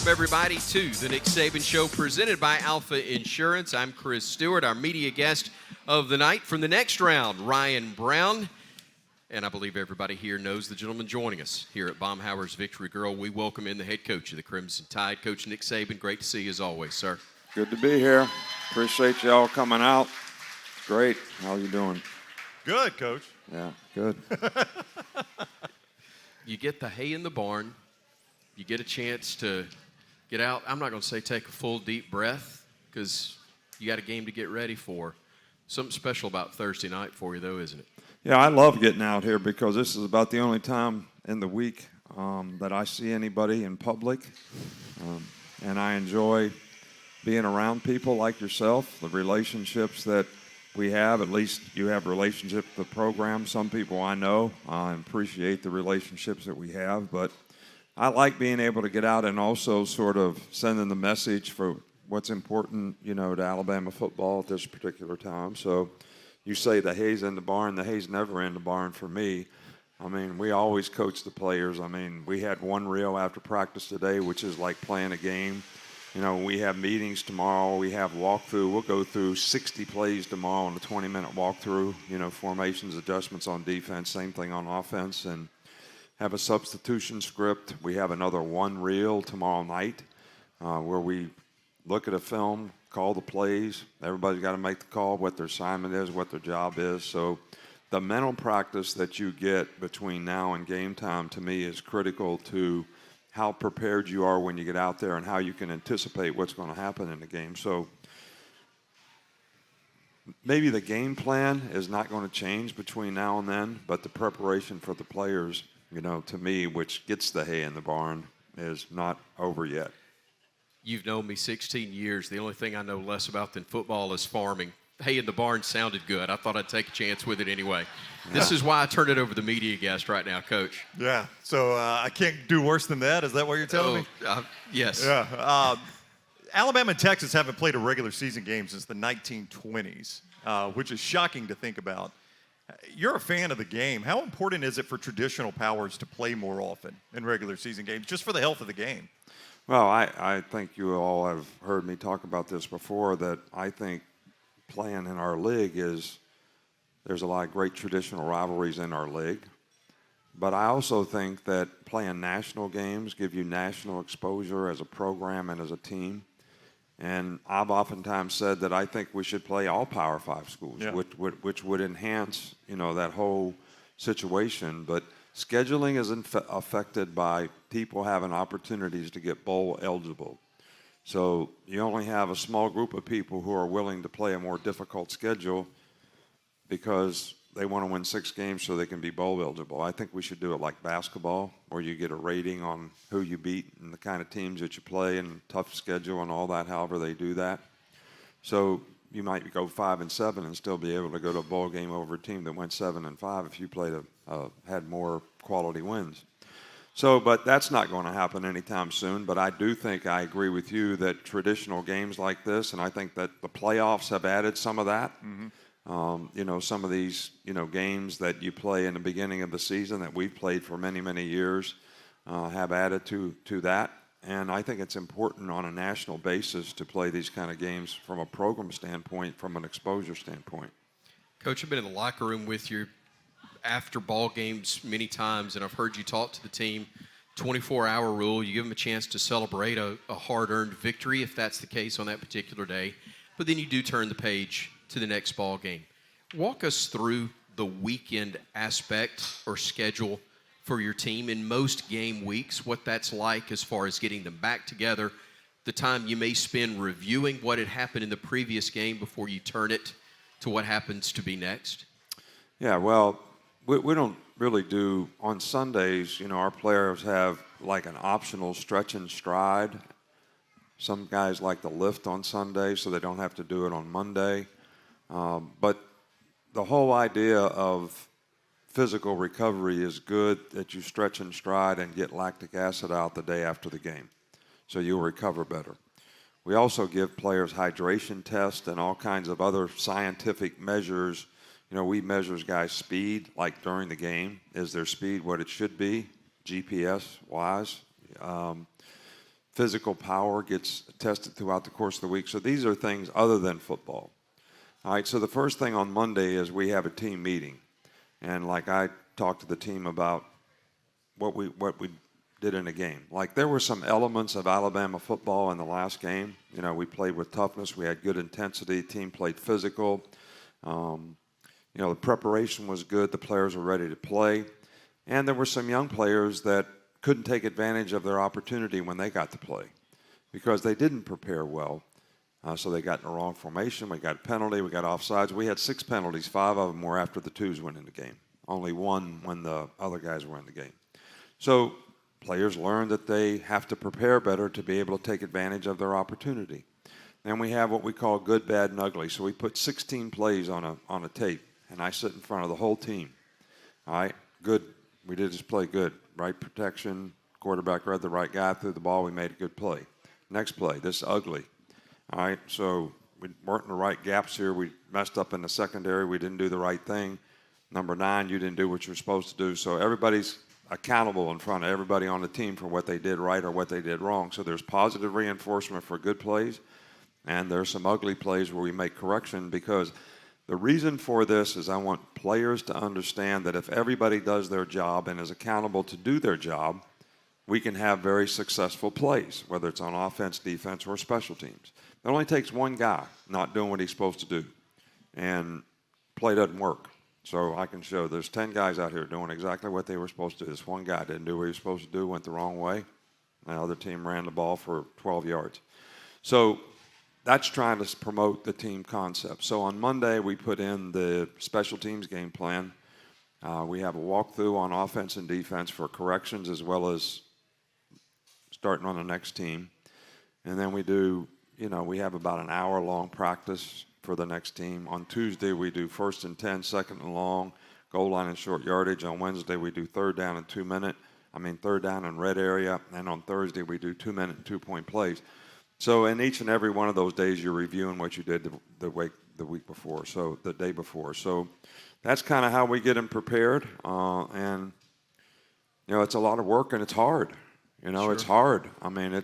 everybody, to the Nick Saban Show presented by Alpha Insurance. I'm Chris Stewart, our media guest of the night. From the next round, Ryan Brown. And I believe everybody here knows the gentleman joining us here at Baumhauer's Victory Girl. We welcome in the head coach of the Crimson Tide, Coach Nick Saban. Great to see you as always, sir. Good to be here. Appreciate y'all coming out. It's great. How you doing? Good, Coach. Yeah, good. You get the hay in the barn. You get a chance to get out. I'm not going to say take a full deep breath because you got a game to get ready for. Something special about Thursday night for you, though, isn't it? Yeah, I love getting out here because this is about the only time in the week that I see anybody in public. And I enjoy being around people like yourself, the relationships that we have. At least you have relationships with the program. Some people I know appreciate the relationships that we have. But I like being able to get out and also sort of sending the message for what's important, you know, to Alabama football at this particular time. So you say the hay's in the barn. The hay's never in the barn for me. I mean, we always coach the players. I mean, we had one reel after practice today, which is like playing a game. You know, we have meetings tomorrow. We have walkthrough. We'll go through 60 plays tomorrow in a 20-minute walkthrough, you know, formations, adjustments on defense, same thing on offense, and have a substitution script. We have another one reel tomorrow night where we look at a film, call the plays. Everybody's got to make the call, what their assignment is, what their job is. So the mental practice that you get between now and game time, to me, is critical to how prepared you are when you get out there and how you can anticipate what's going to happen in the game. So maybe the game plan is not going to change between now and then, but the preparation for the players, you know, to me, which gets the hay in the barn, is not over yet. You've known me 16 years. The only thing I know less about than football is farming. Hay in the barn sounded good. I thought I'd take a chance with it anyway. Yeah. This is why I turned it over to the media guest right now, Coach. Yeah, so I can't do worse than that. Is that what you're telling me? Yes. Yeah. Alabama and Texas haven't played a regular season game since the 1920s, which is shocking to think about. You're a fan of the game. How important is it for traditional powers to play more often in regular season games, just for the health of the game? Well, I think you all have heard me talk about this before, that I think playing in our league there's a lot of great traditional rivalries in our league. But I also think that playing national games give you national exposure as a program and as a team. And I've oftentimes said that I think we should play all Power 5 schools, yeah, which would enhance, you know, that whole situation. But scheduling is affected by people having opportunities to get bowl eligible. So you only have a small group of people who are willing to play a more difficult schedule because they want to win 6 games so they can be bowl eligible. I think we should do it like basketball, where you get a rating on who you beat and the kind of teams that you play and tough schedule and all that, however they do that. So you might go 5-7 and still be able to go to a bowl game over a team that went 7-5 if you had more quality wins. So, but that's not going to happen anytime soon. But I do think I agree with you that traditional games like this, and I think that the playoffs have added some of that. Mm-hmm. You know, some of these, you know, games that you play in the beginning of the season that we've played for many, many years have added to that. And I think it's important on a national basis to play these kind of games from a program standpoint, from an exposure standpoint. Coach, I've been in the locker room with you after ball games many times, and I've heard you talk to the team. 24-hour rule, you give them a chance to celebrate a hard-earned victory if that's the case on that particular day, but then you do turn the page to the next ball game. Walk us through the weekend aspect or schedule for your team in most game weeks, what that's like as far as getting them back together, the time you may spend reviewing what had happened in the previous game before you turn it to what happens to be next. Yeah, well, we don't really do, on Sundays, you know, our players have like an optional stretch and stride. Some guys like to lift on Sunday so they don't have to do it on Monday. But the whole idea of physical recovery is good, that you stretch and stride and get lactic acid out the day after the game, so you'll recover better. We also give players hydration tests and all kinds of other scientific measures. You know, we measure guys' speed, like during the game. Is their speed what it should be, GPS-wise? physical power gets tested throughout the course of the week. So these are things other than football. All right, so the first thing on Monday is we have a team meeting. And like I talked to the team about what we did in the game. Like there were some elements of Alabama football in the last game. You know, we played with toughness. We had good intensity. Team played physical. You know, the preparation was good. The players were ready to play. And there were some young players that couldn't take advantage of their opportunity when they got to play because they didn't prepare well. So they got in the wrong formation. We got a penalty. We got offsides. We had 6 penalties. 5 of them were after the twos went in the game. Only 1 when the other guys were in the game. So players learned that they have to prepare better to be able to take advantage of their opportunity. Then we have what we call good, bad, and ugly. So we put 16 plays on a tape, and I sit in front of the whole team. All right, good. We did this play good. Right protection, quarterback read the right guy, threw the ball, we made a good play. Next play, this is ugly. All right, so we weren't in the right gaps here. We messed up in the secondary. We didn't do the right thing. Number 9, you didn't do what you're supposed to do. So everybody's accountable in front of everybody on the team for what they did right or what they did wrong. So there's positive reinforcement for good plays, and there's some ugly plays where we make correction because the reason for this is I want players to understand that if everybody does their job and is accountable to do their job, we can have very successful plays, whether it's on offense, defense, or special teams. It only takes one guy not doing what he's supposed to do, and play doesn't work. So I can show there's 10 guys out here doing exactly what they were supposed to do. This one guy didn't do what he was supposed to do, went the wrong way. The other team ran the ball for 12 yards. So that's trying to promote the team concept. So on Monday, we put in the special teams game plan. We have a walkthrough on offense and defense for corrections as well as starting on the next team. And then we do, you know, we have about an hour-long practice for the next team. On Tuesday, we do 1st and 10, 2nd and long, goal line and short yardage. On Wednesday, we do 3rd down and 3rd down and red area. And on Thursday, we do 2-minute and 2-point plays. So in each and every one of those days, you're reviewing what you did the week before, so the day before. So that's kind of how we get them prepared. And, you know, it's a lot of work and it's hard. You know, Sure. It's hard. I mean,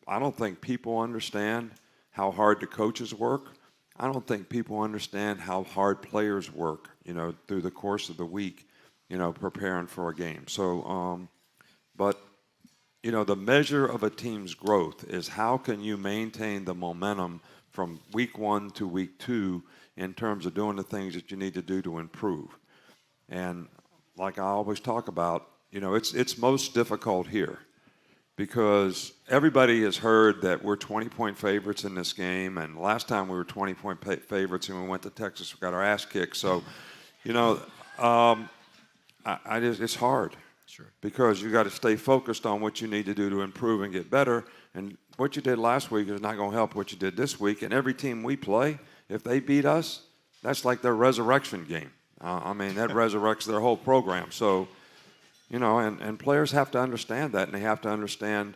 I don't think people understand how hard the coaches work. I don't think people understand how hard players work, you know, through the course of the week, you know, preparing for a game. So, but, you know, the measure of a team's growth is how can you maintain the momentum from week 1 to week 2 in terms of doing the things that you need to do to improve. And like I always talk about, you know, it's most difficult here because everybody has heard that we're 20-point favorites in this game, and last time we were 20-point favorites and we went to Texas, we got our ass kicked. So, you know, it's hard. Sure. Because you got to stay focused on what you need to do to improve and get better. And what you did last week is not going to help what you did this week. And every team we play, if they beat us, that's like their resurrection game. I mean, that resurrects their whole program. So, you know, and players have to understand that, and they have to understand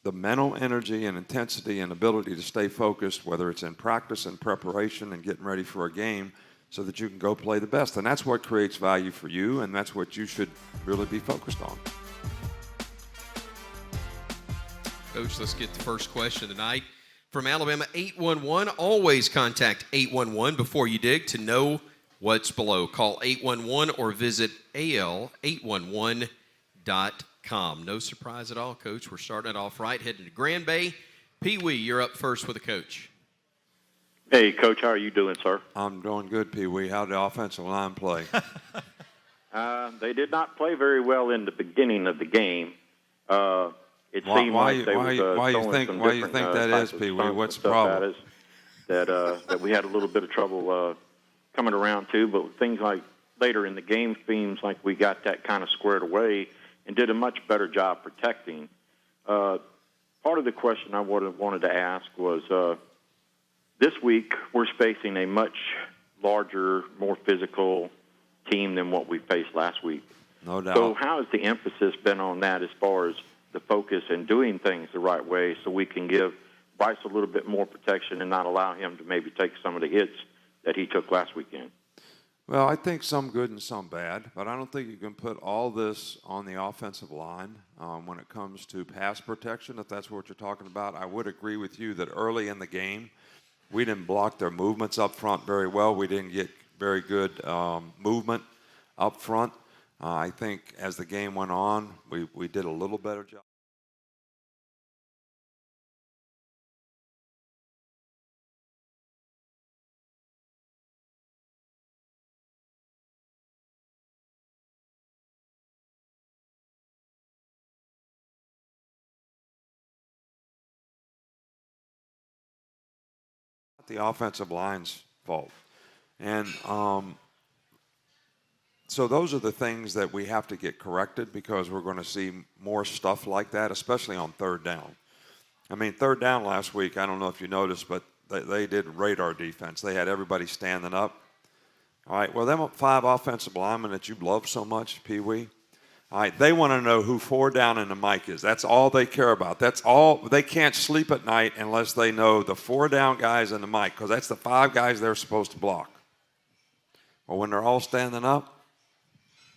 the mental energy and intensity and ability to stay focused, whether it's in practice and preparation and getting ready for a game, so that you can go play the best. And that's what creates value for you, and that's what you should really be focused on. Coach, let's get the first question tonight. From Alabama 811, always contact 811 before you dig to know what's below. Call 811 or visit al811.com. No surprise at all, Coach. We're starting it off right, heading to Grand Bay. Pee Wee, you're up first with the coach. Hey, Coach, how are you doing, sir? I'm doing good, Pee Wee. How'd the offensive line play? They did not play very well in the beginning of the game. It seemed like they were why you think that is, types of Pee Wee? stunts What's and the stuff problem? at us that we had a little bit of trouble coming around to, but things like later in the game seems like we got that kind of squared away and did a much better job protecting. Part of the question I wanted to ask was, this week, we're facing a much larger, more physical team than what we faced last week. No doubt. So how has the emphasis been on that as far as the focus and doing things the right way so we can give Bryce a little bit more protection and not allow him to maybe take some of the hits that he took last weekend? Well, I think some good and some bad, but I don't think you can put all this on the offensive line when it comes to pass protection, if that's what you're talking about. I would agree with you that early in the game, we didn't block their movements up front very well. We didn't get very good movement up front. I think as the game went on, we did a little better job. The offensive line's fault. And so those are the things that we have to get corrected because we're going to see more stuff like that, especially on third down. I mean, third down last week, I don't know if you noticed, but they did radar defense. They had everybody standing up. All right, well, them 5 offensive linemen that you love so much, Pee Wee, all right, they want to know who 4 down in the mic is. That's all they care about. That's all. They can't sleep at night unless they know the 4 down guys in the mic because that's the 5 guys they're supposed to block. Well, when they're all standing up,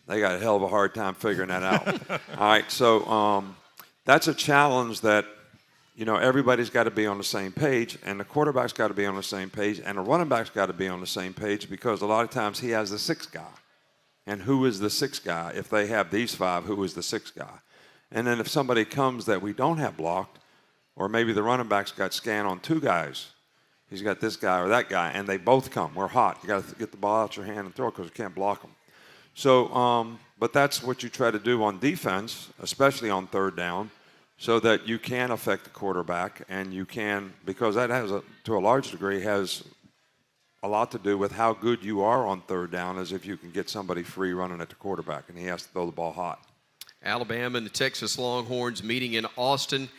they got a hell of a hard time figuring that out. All right, so that's a challenge that, you know, everybody's got to be on the same page, and the quarterback's got to be on the same page, and the running back's got to be on the same page because a lot of times he has the 6th guy. And who is the 6th guy? If they have these 5, who is the 6th guy? And then if somebody comes that we don't have blocked, or maybe the running back's got scanned on 2 guys, he's got this guy or that guy, and they both come. We're hot. You got to get the ball out your hand and throw it because you can't block them. So, but that's what you try to do on defense, especially on third down, so that you can affect the quarterback, and you can, because that has, to a large degree, has a lot to do with how good you are on third down, as if you can get somebody free running at the quarterback, and he has to throw the ball hot. Alabama and the Texas Longhorns meeting in Austin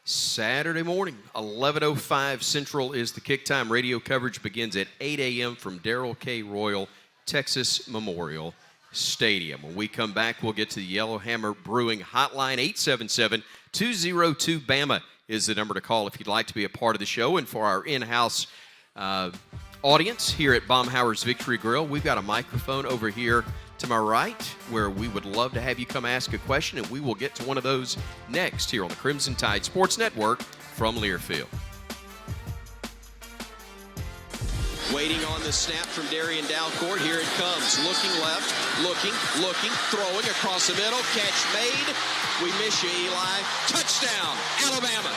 Saturday morning, 11:05 Central is the kick time. Radio coverage begins at 8 a.m. from Darrell K. Royal Texas Memorial Stadium. When we come back, we'll get to the Yellowhammer Brewing Hotline. 877-202-BAMA is the number to call if you'd like to be a part of the show. And for our in-house audience here at Baumhower's Victory Grill, we've got a microphone over here to my right where we would love to have you come ask a question, and we will get to one of those next here on the Crimson Tide Sports Network from Learfield. Waiting on the snap from Darian Dalcourt. Here it comes. Looking left, looking, throwing across the middle. Catch made. We miss you, Eli. Touchdown, Alabama.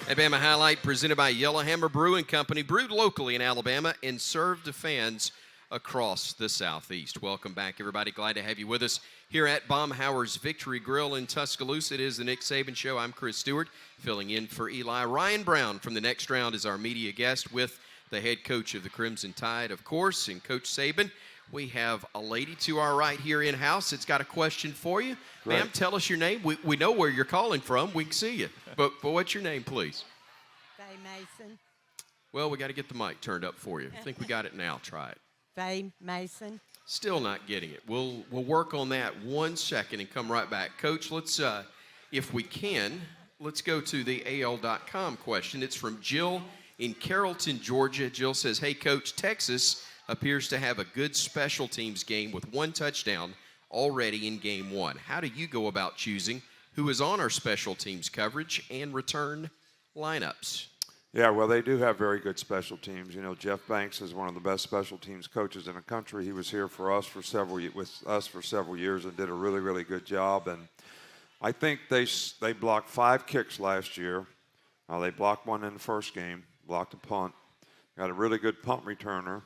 Alabama Highlight presented by Yellowhammer Brewing Company, brewed locally in Alabama and served to fans across the Southeast. Welcome back, everybody. Glad to have you with us here at Baumhower's Victory Grill in Tuscaloosa. It is the Nick Saban Show. I'm Chris Stewart, filling in for Eli. Ryan Brown from the Next Round is our media guest with the head coach of the Crimson Tide, of course, and Coach Saban. We have a lady to our right here in-house that's got a question for you. Great. Ma'am, tell us your name. We know where you're calling from. We can see you. But what's your name, please? Faye Mason. Well, we got to get the mic turned up for you. I think we got it now. Try it. Faye Mason. Still not getting it. We'll work on that 1 second and come right back. Coach, let's, if we can, let's go to the AL.com question. It's from Jill in Carrollton, Georgia. Jill says, hey, Coach, Texas appears to have a good special teams game with 1 touchdown already in game 1. How do you go about choosing who is on our special teams coverage and return lineups? Yeah, well, they do have very good special teams. You know, Jeff Banks is one of the best special teams coaches in the country. He was here for us for several years and did a really, really good job. And I think they blocked 5 kicks last year. They blocked 1 in the first game, blocked a punt, got a really good punt returner,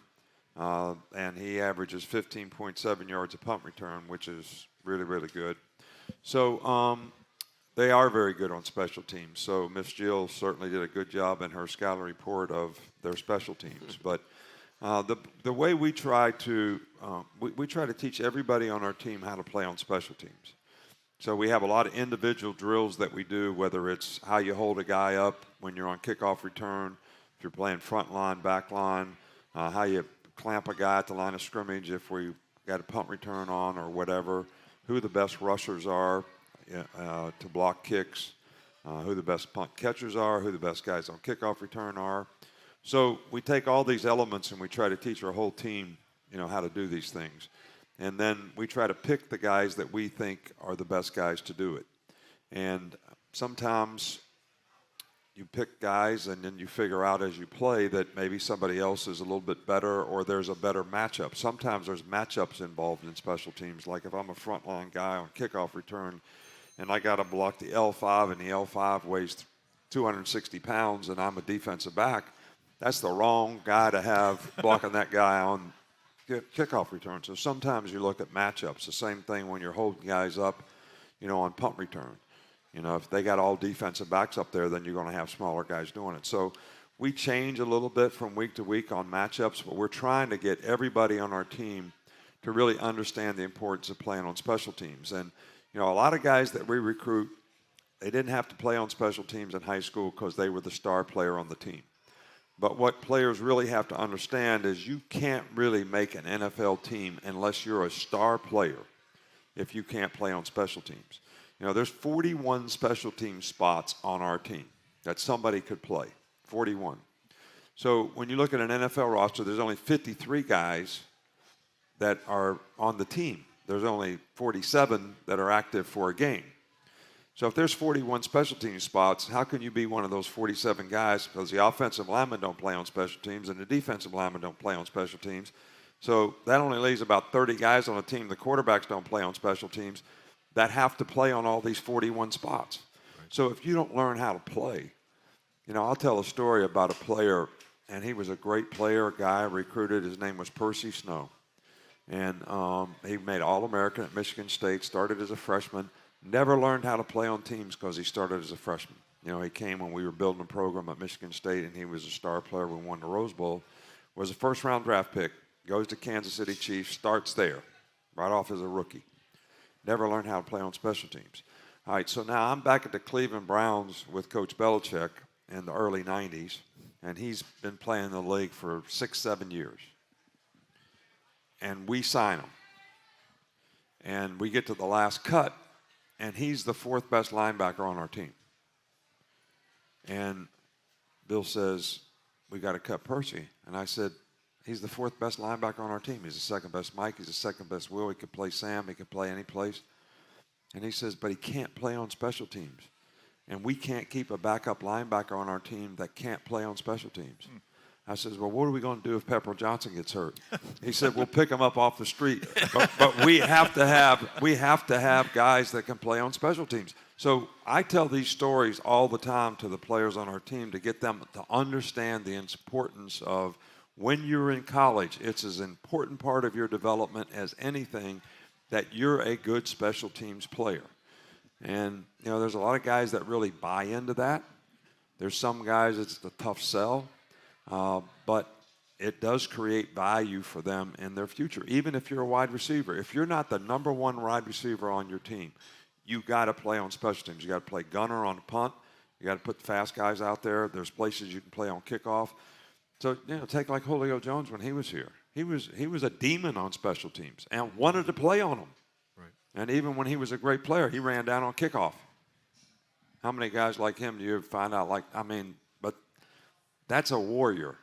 and he averages 15.7 yards a punt return, which is really, really good. So they are very good on special teams. So Miss Jill certainly did a good job in her scouting report of their special teams. But the way we try to we try to teach everybody on our team how to play on special teams. So we have a lot of individual drills that we do, whether it's how you hold a guy up when you're on kickoff return, if you're playing front line, back line, how you clamp a guy at the line of scrimmage if we got a punt return on or whatever, who the best rushers are to block kicks, who the best punt catchers are, who the best guys on kickoff return are. So we take all these elements and we try to teach our whole team, how to do these things. And then we try to pick the guys that we think are the best guys to do it. And sometimes you pick guys and then you figure out as you play that maybe somebody else is a little bit better or there's a better matchup. Sometimes there's matchups involved in special teams. Like if I'm a frontline guy on kickoff return and I got to block the L5 and the L5 weighs 260 pounds and I'm a defensive back, that's the wrong guy to have blocking that guy on kickoff return. So sometimes you look at matchups. The same thing when you're holding guys up, on punt return. If they got all defensive backs up there, then you're going to have smaller guys doing it. So we change a little bit from week to week on matchups, but we're trying to get everybody on our team to really understand the importance of playing on special teams. And, a lot of guys that we recruit, they didn't have to play on special teams in high school because they were the star player on the team. But what players really have to understand is you can't really make an NFL team unless you're a star player if you can't play on special teams. There's 41 special team spots on our team that somebody could play, 41. So when you look at an NFL roster, there's only 53 guys that are on the team. There's only 47 that are active for a game. So if there's 41 special team spots, how can you be one of those 47 guys? Because the offensive linemen don't play on special teams and the defensive linemen don't play on special teams. So that only leaves about 30 guys on a team. The quarterbacks don't play on special teams that have to play on all these 41 spots. Right. So if you don't learn how to play, I'll tell a story about a player, and he was a great player, a guy I recruited. His name was Percy Snow. And he made All-American at Michigan State, started as a freshman, never learned how to play on teams because he started as a freshman. He came when we were building a program at Michigan State, and he was a star player. We won the Rose Bowl, was a first-round draft pick, goes to Kansas City Chiefs, starts there, right off as a rookie. Never learned how to play on special teams. All right, so now I'm back at the Cleveland Browns with Coach Belichick in the early 90s, and he's been playing in the league for 6-7 years. And we sign him. And we get to the last cut, and he's the fourth best linebacker on our team. And Bill says, we got to cut Percy. And I said, he's the fourth best linebacker on our team. He's the second best Mike. He's the second best Will. He could play Sam. He could play any place. And he says, but he can't play on special teams. And we can't keep a backup linebacker on our team that can't play on special teams. I says, well, what are we going to do if Pepper Johnson gets hurt? He said, we'll pick him up off the street. But we have to have guys that can play on special teams. So I tell these stories all the time to the players on our team to get them to understand the importance of when you're in college, it's as important part of your development as anything that you're a good special teams player. And, there's a lot of guys that really buy into that. There's some guys it's a tough sell, but it does create value for them in their future, even if you're a wide receiver. If you're not the number one wide receiver on your team, you got to play on special teams. You got to play gunner on punt. You got to put fast guys out there. There's places you can play on kickoff. So, take like Julio Jones when he was here. He was a demon on special teams and wanted to play on them. Right. And even when he was a great player, he ran down on kickoff. How many guys like him do you find out? But that's a warrior.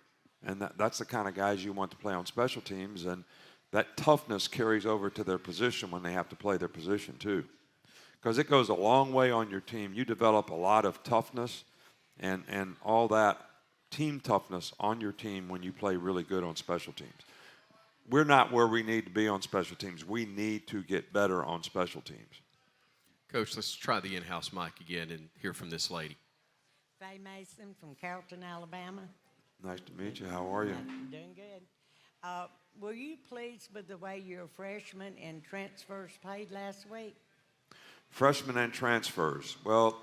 And that's the kind of guys you want to play on special teams. And that toughness carries over to their position when they have to play their position too. Because it goes a long way on your team. You develop a lot of toughness and all that team toughness on your team when you play really good on special teams. We're not where we need to be on special teams. We need to get better on special teams. Coach, let's try the in-house mic again and hear from this lady. Faye Mason from Carrollton, Alabama. Nice to meet you. How are you? Doing good. Were you pleased with the way your freshmen and transfers played last week? Freshmen and transfers. Well,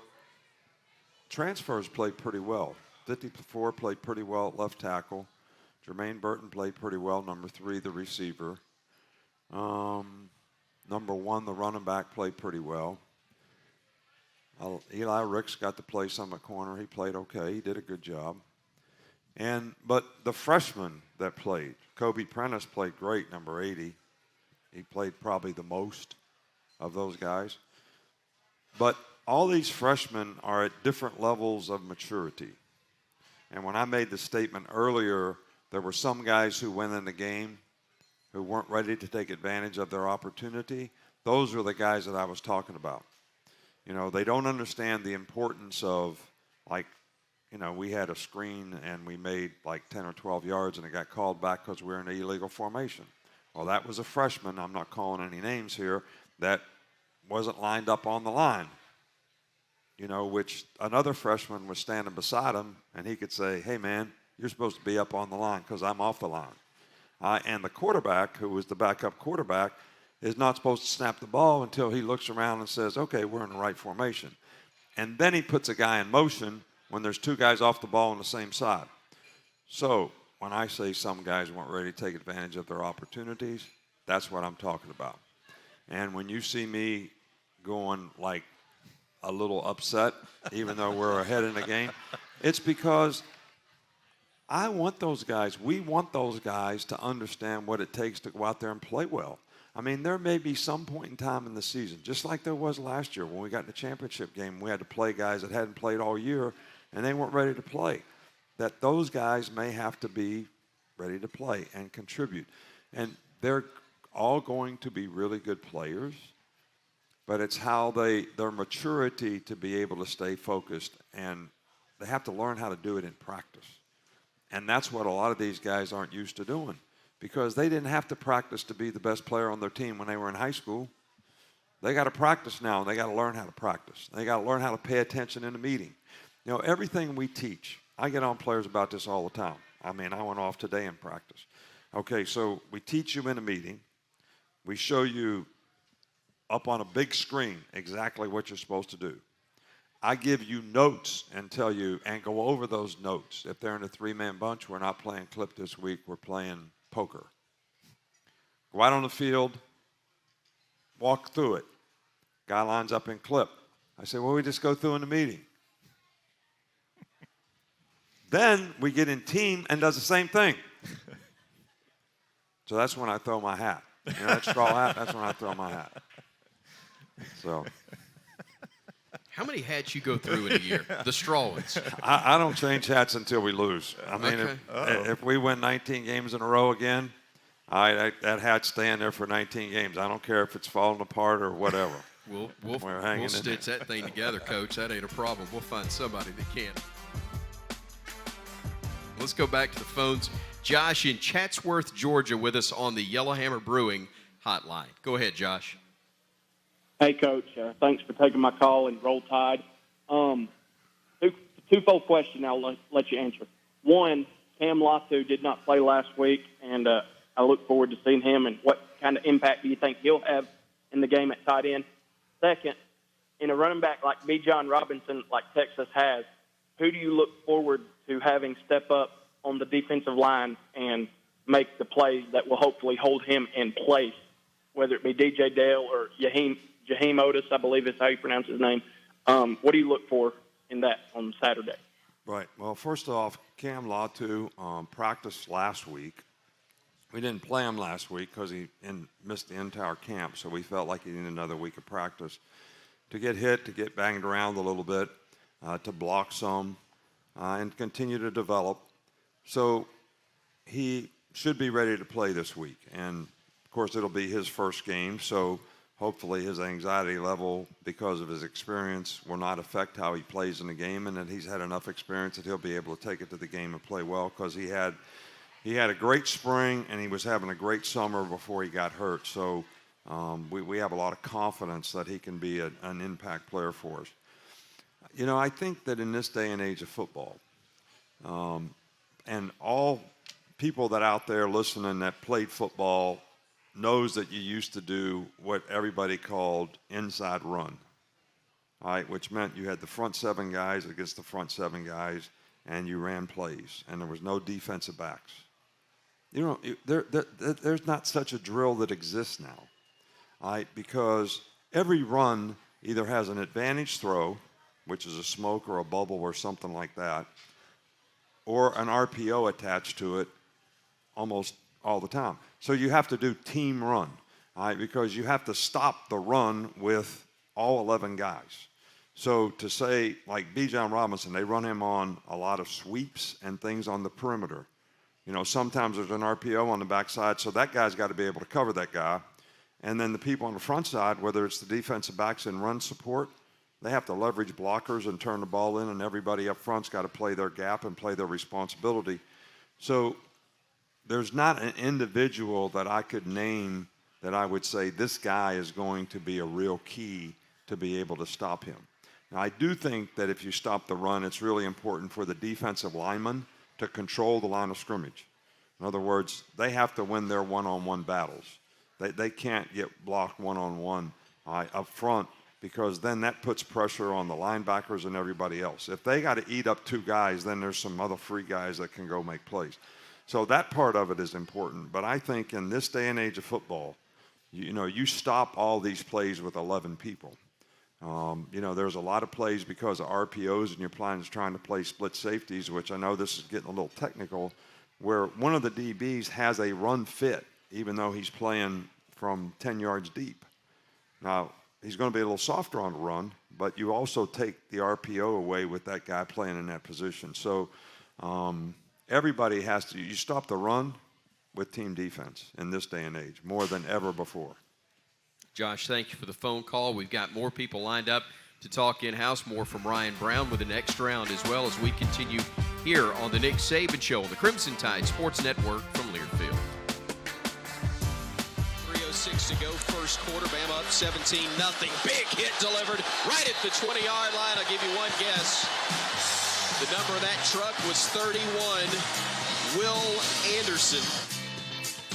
transfers played pretty well. 54 played pretty well at left tackle. Jermaine Burton played pretty well, number 3, the receiver. Number 1, the running back, played pretty well. Eli Ricks got to play some at corner. He played okay. He did a good job. But the freshmen that played, Kobe Prentice played great, number 80. He played probably the most of those guys. But all these freshmen are at different levels of maturity. And when I made the statement earlier, there were some guys who went in the game who weren't ready to take advantage of their opportunity. Those are the guys that I was talking about. You know, they don't understand the importance of, like, you know, we had a screen and we made like 10 or 12 yards and it got called back because we were in an illegal formation. Well, that was a freshman, I'm not calling any names here, that wasn't lined up on the line. You know, which another freshman was standing beside him and he could say, hey, man, you're supposed to be up on the line because I'm off the line. And the quarterback, who was the backup quarterback, is not supposed to snap the ball until he looks around and says, okay, we're in the right formation. And then he puts a guy in motion when there's two guys off the ball on the same side. So when I say some guys weren't ready to take advantage of their opportunities, that's what I'm talking about. And when you see me going like a little upset, even though we're ahead in the game, it's because I want those guys, we want those guys to understand what it takes to go out there and play well. I mean, there may be some point in time in the season, just like there was last year when we got in the championship game, we had to play guys that hadn't played all year and they weren't ready to play, that those guys may have to be ready to play and contribute. And they're all going to be really good players, but it's how their maturity to be able to stay focused, and they have to learn how to do it in practice. And that's what a lot of these guys aren't used to doing, because they didn't have to practice to be the best player on their team when they were in high school. They got to practice now, and they got to learn how to practice. They got to learn how to pay attention in a meeting. You know, everything we teach, I get on players about this all the time. I mean, I went off today in practice. Okay, so we teach you in a meeting. We show you up on a big screen exactly what you're supposed to do. I give you notes and tell you and go over those notes. If they're in a three-man bunch, we're not playing clip this week. We're playing poker. Go out on the field, walk through it. Guy lines up in clip. I say, well, we just go through in the meeting. Then we get in team and does the same thing. So that's when I throw my hat. You know that straw hat? That's when I throw my hat. So How many hats you go through in a year? The straw ones. I don't change hats until we lose. I mean, Okay. if we win 19 games in a row again, that hat's staying there for 19 games. I don't care if it's falling apart or whatever. We'll hanging in stitch that thing together, Coach. That ain't a problem. We'll find somebody that can. Let's go back to the phones. Josh in Chatsworth, Georgia, with us on the Yellowhammer Brewing hotline. Go ahead, Josh. Hey, Coach. Thanks for taking my call and Roll Tide. Twofold question I'll let you answer. One, Cam Latu did not play last week, and I look forward to seeing him. And what kind of impact do you think he'll have in the game at tight end? Second, in a running back like B. John Robinson, like Texas has, who do you look forward to having step up on the defensive line and make the plays that will hopefully hold him in place, whether it be DJ Dale or Jaheim Otis, I believe is how you pronounce his name. What do you look for in that on Saturday? Right. Well, first off, Cam Latu practiced last week. We didn't play him last week because he missed the entire camp, so we felt like he needed another week of practice to get hit, to get banged around a little bit, to block some, and continue to develop. So he should be ready to play this week. And, of course, it'll be his first game, so hopefully his anxiety level, because of his experience, will not affect how he plays in the game, and that he's had enough experience that he'll be able to take it to the game and play well, because he had a great spring and he was having a great summer before he got hurt. So we have a lot of confidence that he can be an impact player for us. You know, I think that in this day and age of football, and all people that out there listening that played football knows that you used to do what everybody called inside run, all right, which meant you had the front seven guys against the front seven guys, and you ran plays, and there was no defensive backs. You know, there's not such a drill that exists now, all right, because every run either has an advantage throw, which is a smoke or a bubble or something like that, or an RPO attached to it almost all the time. So you have to do team run, all right, because you have to stop the run with all 11 guys. So to say, like Bijan Robinson, they run him on a lot of sweeps and things on the perimeter. You know, sometimes there's an RPO on the backside, so that guy's got to be able to cover that guy. And then the people on the front side, whether it's the defensive backs in run support, they have to leverage blockers and turn the ball in, and everybody up front's got to play their gap and play their responsibility. So there's not an individual that I could name that I would say this guy is going to be a real key to be able to stop him. Now, I do think that if you stop the run, it's really important for the defensive lineman to control the line of scrimmage. In other words, they have to win their one-on-one battles. They can't get blocked one-on-one up front, because then that puts pressure on the linebackers and everybody else. If they got to eat up two guys, then there's some other free guys that can go make plays. So that part of it is important. But I think in this day and age of football, you stop all these plays with 11 people. There's a lot of plays because of RPOs, and you're trying to play split safeties, which I know this is getting a little technical, where one of the DBs has a run fit, even though he's playing from 10 yards deep. Now, he's going to be a little softer on the run, but you also take the RPO away with that guy playing in that position. So everybody has to – you stop the run with team defense in this day and age more than ever before. Josh, thank you for the phone call. We've got more people lined up to talk in-house, more from Ryan Brown with the next round, as well as we continue here on the Nick Saban Show on the Crimson Tide Sports Network from Learfield. 3:06 to go, first quarter. Bama up 17-0. Big hit delivered right at the 20-yard line. I'll give you one guess. The number of that truck was 31. Will Anderson.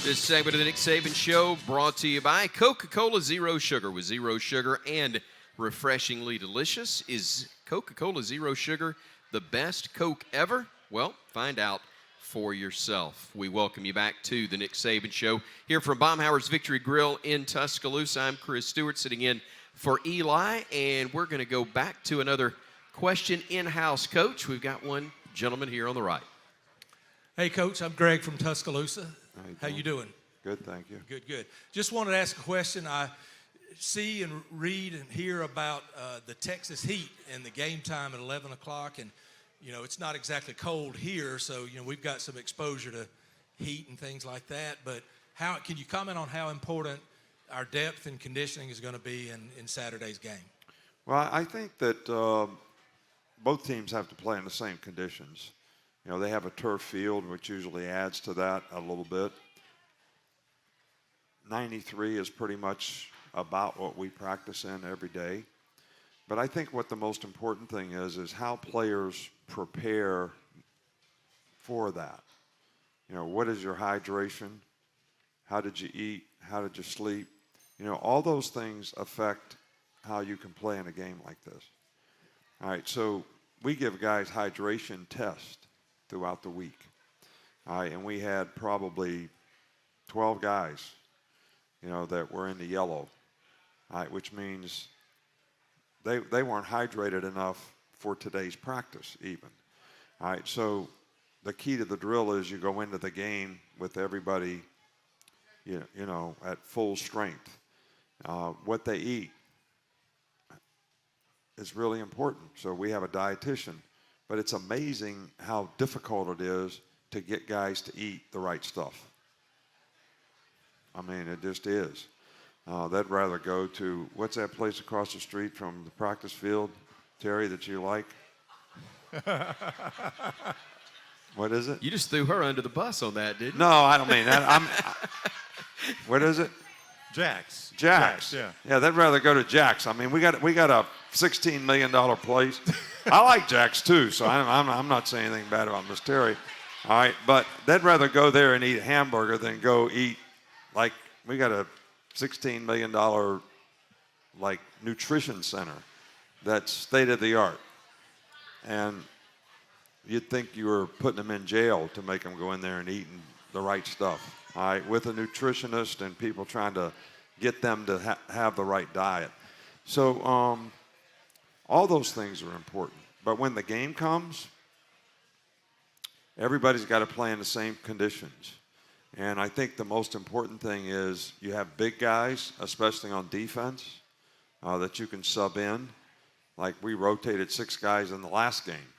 This segment of the Nick Saban Show brought to you by Coca-Cola Zero Sugar. With zero sugar and refreshingly delicious, is Coca-Cola Zero Sugar the best Coke ever? Well, find out for yourself. We welcome you back to the Nick Saban Show here from Baumhauer's Victory Grill in Tuscaloosa. I'm Chris Stewart, sitting in for Eli, and we're going to go back to another question in-house. Coach, we've got one gentleman here on the right. Hey, Coach, I'm Greg from Tuscaloosa. How you doing? Good, thank you. Good. Just wanted to ask a question. I see and read and hear about the Texas heat and the game time at 11 o'clock. And, it's not exactly cold here, so, we've got some exposure to heat and things like that. But can you comment on how important our depth and conditioning is going to be in Saturday's game? Well, I think that both teams have to play in the same conditions. They have a turf field, which usually adds to that a little bit. 93 is pretty much about what we practice in every day. But I think what the most important thing is how players prepare for that. What is your hydration? How did you eat? How did you sleep? All those things affect how you can play in a game like this. All right, so we give guys hydration tests throughout the week. All right, and we had probably 12 guys, that were in the yellow, all right, which means they weren't hydrated enough for today's practice even. All right, so the key to the drill is you go into the game with everybody, at full strength. What they eat is really important. So we have a dietitian. But it's amazing how difficult it is to get guys to eat the right stuff. I mean, it just is. They'd rather go to, what's that place across the street from the practice field, Terry, that you like? What is it? You just threw her under the bus on that, didn't you? No, I don't mean that. What is it? Jack's. Yeah, they'd rather go to Jack's. I mean, we got a $16 million place. I like Jack's too, so I'm not saying anything bad about Miss Terry. All right, but they'd rather go there and eat a hamburger than go eat, like, we got a $16 million nutrition center that's state of the art. And you'd think you were putting them in jail to make them go in there and eating the right stuff. All right, with a nutritionist and people trying to get them to have the right diet. So all those things are important. But when the game comes, everybody's got to play in the same conditions. And I think the most important thing is you have big guys, especially on defense, that you can sub in. like we rotated 6 guys in the last game.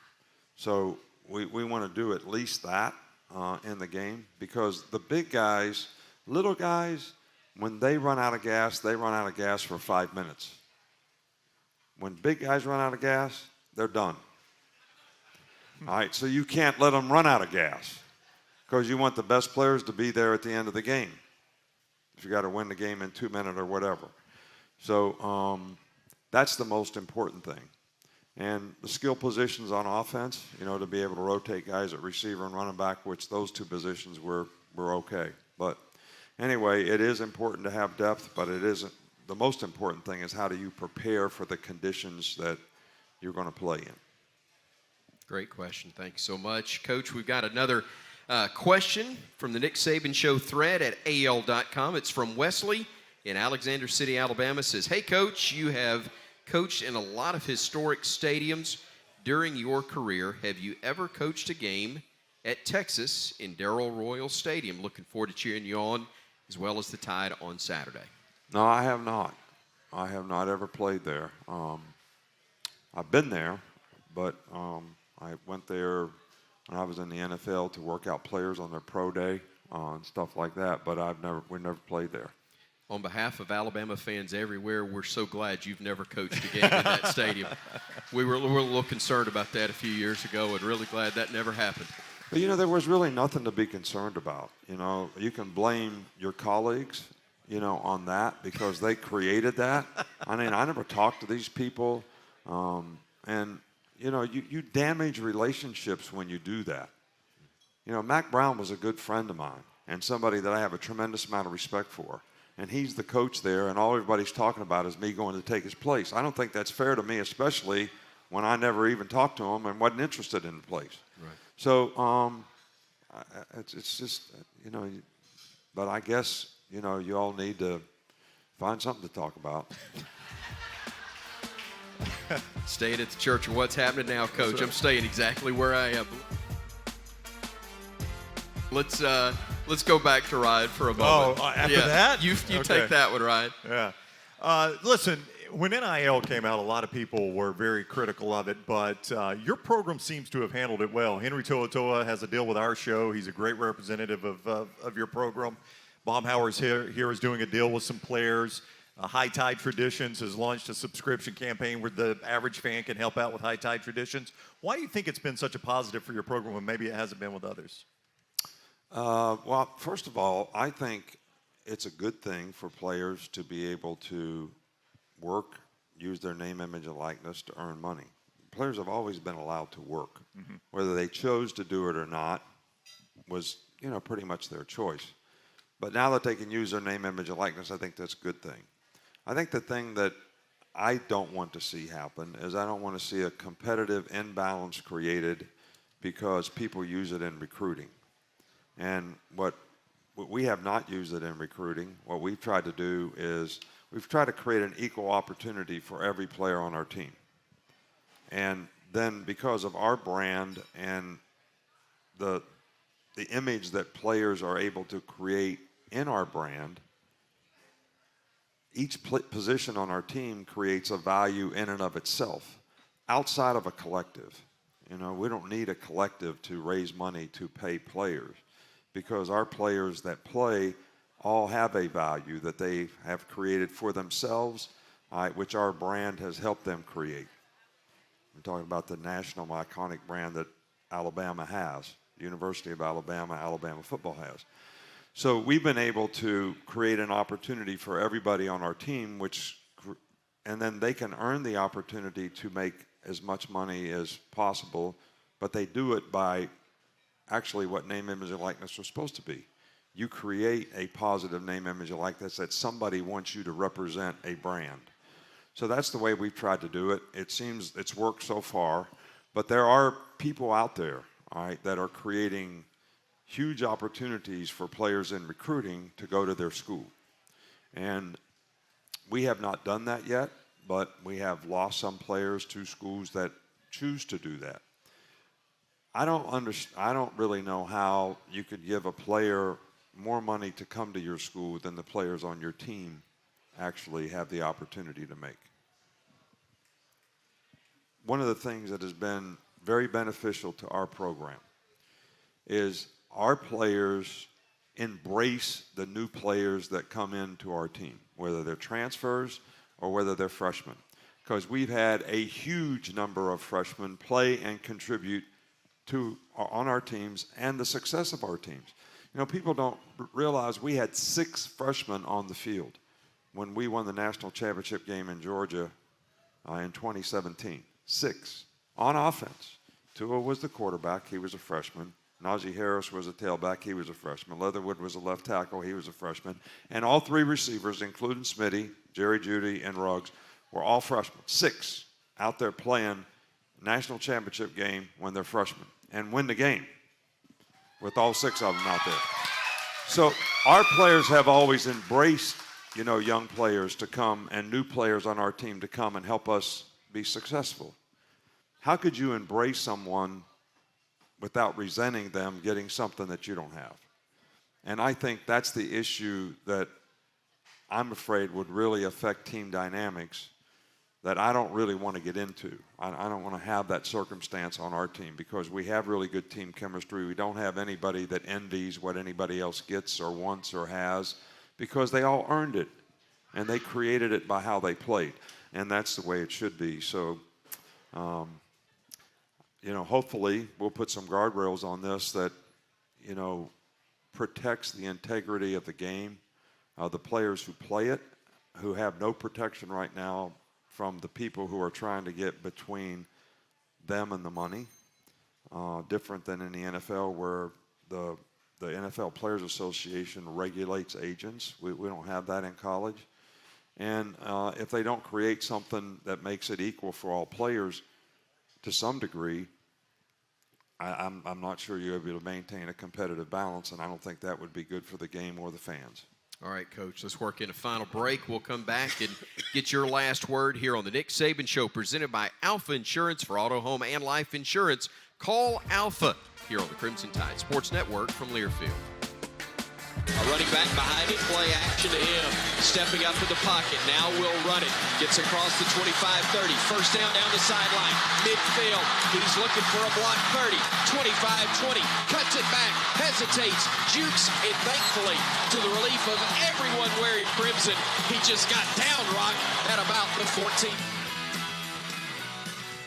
So we want to do at least that in the game, because the big guys, little guys, when they run out of gas, they run out of gas for 5 minutes. When big guys run out of gas, they're done. All right, so you can't let them run out of gas, because you want the best players to be there at the end of the game. If you got to win the game in 2 minutes or whatever. So that's the most important thing. And the skill positions on offense, to be able to rotate guys at receiver and running back, which those 2 positions were okay. But anyway, it is important to have depth, but it isn't. The most important thing is how do you prepare for the conditions that you're going to play in. Great question. Thank you so much. Coach, we've got another question from the Nick Saban Show thread at AL.com. It's from Wesley in Alexander City, Alabama. It says, hey, Coach, you have coached in a lot of historic stadiums during your career. Have you ever coached a game at Texas in Darrell Royal Stadium? Looking forward to cheering you on, as well as the Tide on Saturday. No, I have not. I have not ever played there. I've been there, but I went there when I was in the NFL to work out players on their pro day and stuff like that, but we never played there. On behalf of Alabama fans everywhere, we're so glad you've never coached a game in that stadium. We were a little concerned about that a few years ago, and really glad that never happened. But, there was really nothing to be concerned about. You can blame your colleagues, on that, because they created that. I mean, I never talked to these people, and you damage relationships when you do that. Mac Brown was a good friend of mine and somebody that I have a tremendous amount of respect for. And he's the coach there, and all everybody's talking about is me going to take his place. I don't think that's fair to me, especially when I never even talked to him and wasn't interested in the place. Right. So it's just, but I guess, you all need to find something to talk about. Staying at the church of what's happening now, Coach. Right. I'm staying exactly where I am. Let's go back to Ryan for a moment. Oh, after that? You okay. Take that one, Ryan. Yeah. Listen, when NIL came out, a lot of people were very critical of it, but your program seems to have handled it well. Henry To'oTo'o has a deal with our show. He's a great representative of your program. Bob Howard's here is doing a deal with some players. High Tide Traditions has launched a subscription campaign where the average fan can help out with High Tide Traditions. Why do you think it's been such a positive for your program when maybe it hasn't been with others? Well, first of all, I think it's a good thing for players to be able to work, use their name, image, and likeness to earn money. Players have always been allowed to work. Mm-hmm. Whether they chose to do it or not was, pretty much their choice. But now that they can use their name, image, and likeness, I think that's a good thing. I think the thing that I don't want to see happen is I don't want to see a competitive imbalance created because people use it in recruiting. And what we have not used it in recruiting. What we've tried to do is we've tried to create an equal opportunity for every player on our team. And then because of our brand and the image that players are able to create in our brand, each position on our team creates a value in and of itself outside of a collective. We don't need a collective to raise money to pay players because our players that play all have a value that they have created for themselves, which our brand has helped them create. I'm talking about the national iconic brand that Alabama has, University of Alabama, Alabama football has. So we've been able to create an opportunity for everybody on our team, and then they can earn the opportunity to make as much money as possible, but they do it by actually what name, image, and likeness are supposed to be. You create a positive name, image, and likeness that somebody wants you to represent a brand. So that's the way we've tried to do it. It seems it's worked so far, but there are people out there, all right, that are creating huge opportunities for players in recruiting to go to their school. And we have not done that yet, but we have lost some players to schools that choose to do that. I don't really know how you could give a player more money to come to your school than the players on your team actually have the opportunity to make. one of the things that has been very beneficial to our program is our players embrace the new players that come into our team, whether they're transfers or whether they're freshmen, because we've had a huge number of freshmen play and contribute on our teams and the success of our teams. You know, people don't realize we had 6 freshmen on the field when we won the national championship game in Georgia in 2017. 6 on offense. Tua was the quarterback. He was a freshman. Najee Harris was a tailback. He was a freshman. Leatherwood was a left tackle. He was a freshman. And all 3 receivers, including Smitty, Jerry Jeudy, and Ruggs, were all freshmen. 6 out there playing national championship game when they're freshmen and win the game with all 6 of them out there. So our players have always embraced, you know, young players to come and new players on our team to come and help us be successful. How could you embrace someone without resenting them getting something that you don't have? And I think that's the issue that I'm afraid would really affect team dynamics that I don't really want to get into. I don't want to have that circumstance on our team because we have really good team chemistry. We don't have anybody that envies what anybody else gets or wants or has because they all earned it and they created it by how they played. And that's the way it should be. So, you know, hopefully we'll put some guardrails on this that, you know, protects the integrity of the game, the players who play it, who have no protection right now from the people who are trying to get between them and the money, different than in the NFL where the NFL Players Association regulates agents. We don't have that in college. And if they don't create something that makes it equal for all players to some degree, I'm not sure you'll be able to maintain a competitive balance, and I don't think that would be good for the game or the fans. All right, Coach, let's work in a final break. We'll come back and get your last word here on the Nick Saban Show, presented by Alpha Insurance for auto, home, and life insurance. Call Alpha here on the Crimson Tide Sports Network from Learfield. A running back behind it, play action to him. Stepping up in the pocket, now will run it. Gets across the 25-30. First down the sideline. Midfield, he's looking for a block 30. 25-20, cuts it back, hesitates, jukes, and thankfully, to the relief of everyone wearing crimson, he just got down rocked at about the 14.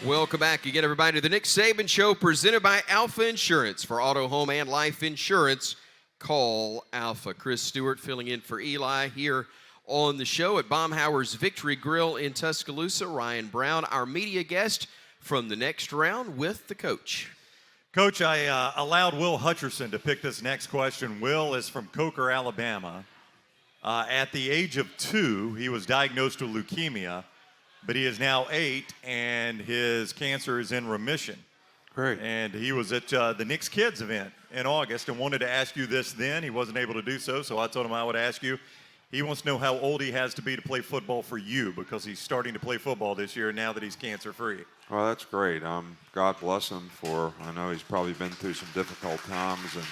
Welcome back again, everybody, to the Nick Saban Show, presented by Alpha Insurance for auto, home, and life insurance. Call Alpha. Chris Stewart filling in for Eli here on the show at Baumhauer's Victory Grill in Tuscaloosa. Ryan Brown, our media guest from the next round with the coach. Coach, I allowed Will Hutcherson to pick this next question. Will is from Coker, Alabama. At the age of 2, he was diagnosed with leukemia, but he is now 8, and his cancer is in remission. Great. And he was at the Knicks Kids event in August and wanted to ask you this then. He wasn't able to do so, so I told him I would ask you. He wants to know how old he has to be to play football for you because he's starting to play football this year now that he's cancer-free. Well, that's great. God bless him I know he's probably been through some difficult times and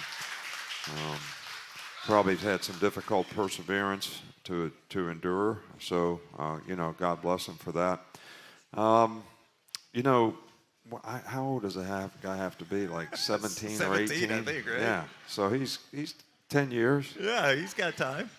probably had some difficult perseverance to endure. So, you know, God bless him for that. You know, how old does a guy have to be? Like 17 or 18? I think, right? Yeah. So he's 10 years. Yeah, he's got time.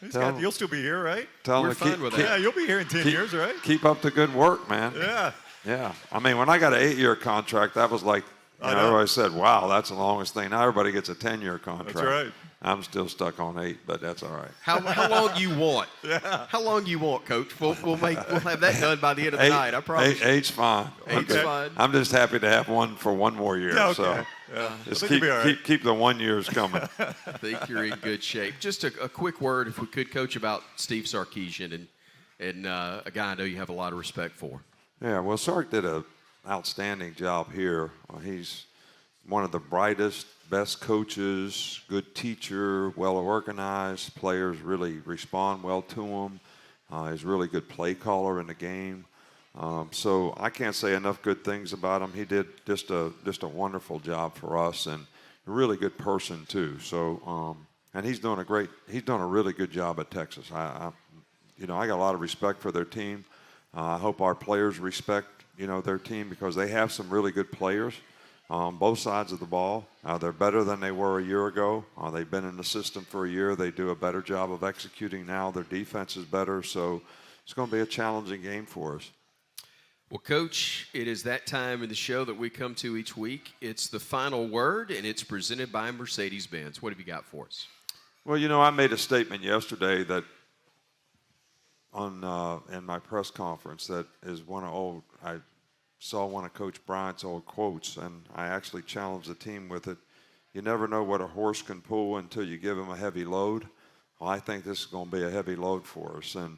You'll still be here, right? We're fine with that. Yeah, you'll be here in 10 years, right? Keep up the good work, man. Yeah. Yeah. I mean, when I got an 8-year contract, that was like, I know. everybody said, wow, that's the longest thing. Now everybody gets a 10-year contract. That's right. I'm still stuck on 8, but that's all right. How long you want? Yeah. How long you want, Coach? We'll have that done by the end of the night. I promise. 8's fine. 8's fine. I'm just happy to have one for one more year. Yeah, okay. So Yeah. just I think you'll be all right. keep the 1 years coming. I think you're in good shape. Just a quick word, if we could, Coach, about Steve Sarkisian and a guy I know you have a lot of respect for. Yeah, well, Sark did an outstanding job here. He's one of the brightest, best coaches, good teacher, well organized. Players really respond well to him. He's a really good play caller in the game. So I can't say enough good things about him. He did just a wonderful job for us and a really good person too. So and he's doing a really good job at Texas. I got a lot of respect for their team. I hope our players respect their team because they have some really good players on both sides of the ball. They're better than they were a year ago. They've been in the system for a year. They do a better job of executing now. Their defense is better, so it's going to be a challenging game for us. Well, Coach, it is that time in the show that we come to each week. It's the final word, and it's presented by Mercedes-Benz. What have you got for us? Well, I made a statement yesterday that in my press conference that is I saw one of Coach Bryant's old quotes, and I actually challenged the team with it. You never know what a horse can pull until you give him a heavy load. Well, I think this is going to be a heavy load for us, and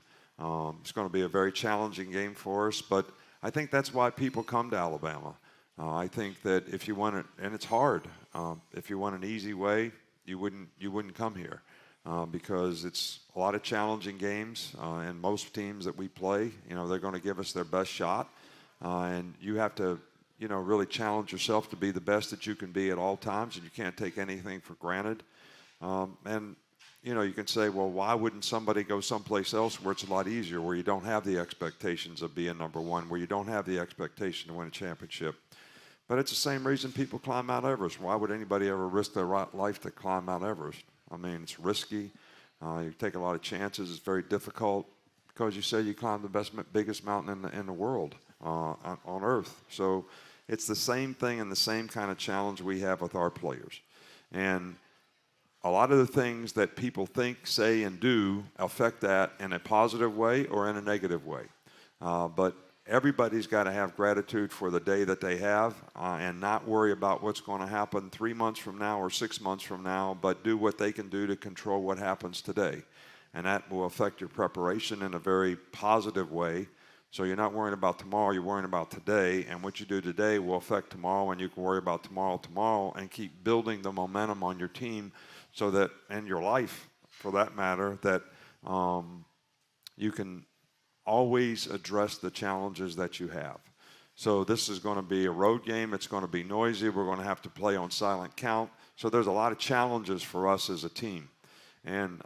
it's going to be a very challenging game for us, but I think that's why people come to Alabama. I think that if you want it, and it's hard, if you want an easy way, you wouldn't come here because it's a lot of challenging games, and most teams that we play, they're going to give us their best shot, and you have to, really challenge yourself to be the best that you can be at all times, and you can't take anything for granted. And you can say, well, why wouldn't somebody go someplace else where it's a lot easier, where you don't have the expectations of being number one, where you don't have the expectation to win a championship? But it's the same reason people climb Mount Everest. Why would anybody ever risk their life to climb Mount Everest? I mean, it's risky. You take a lot of chances. It's very difficult because you say you climb the biggest mountain in the world on Earth. So it's the same thing and the same kind of challenge we have with our players. And a lot of the things that people think, say, and do affect that in a positive way or in a negative way. But everybody's got to have gratitude for the day that they have and not worry about what's going to happen 3 months from now or 6 months from now, but do what they can do to control what happens today. And that will affect your preparation in a very positive way. So you're not worrying about tomorrow, you're worrying about today, and what you do today will affect tomorrow, and you can worry about tomorrow, and keep building the momentum on your team so that, and your life for that matter, that you can always address the challenges that you have. So this is going to be a road game. It's going to be noisy. We're going to have to play on silent count. So there's a lot of challenges for us as a team. And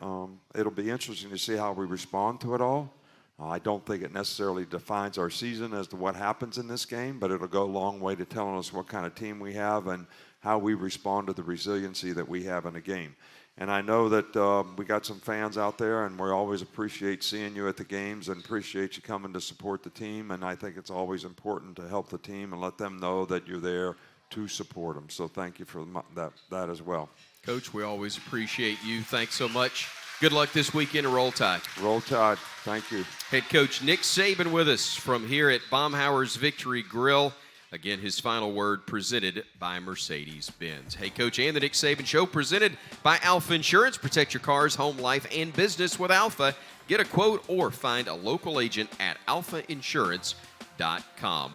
it'll be interesting to see how we respond to it all. I don't think it necessarily defines our season as to what happens in this game, but it'll go a long way to telling us what kind of team we have and how we respond to the resiliency that we have in a game. And I know that we got some fans out there, and we always appreciate seeing you at the games and appreciate you coming to support the team. And I think it's always important to help the team and let them know that you're there to support them. So thank you for that as well. Coach, we always appreciate you. Thanks so much. Good luck this weekend and Roll Tide. Roll Tide. Thank you. Head coach Nick Saban with us from here at Baumhauer's Victory Grill. Again, his final word presented by Mercedes-Benz. Hey, Coach, and the Nick Saban Show presented by Alpha Insurance. Protect your cars, home, life, and business with Alpha. Get a quote or find a local agent at alphainsurance.com.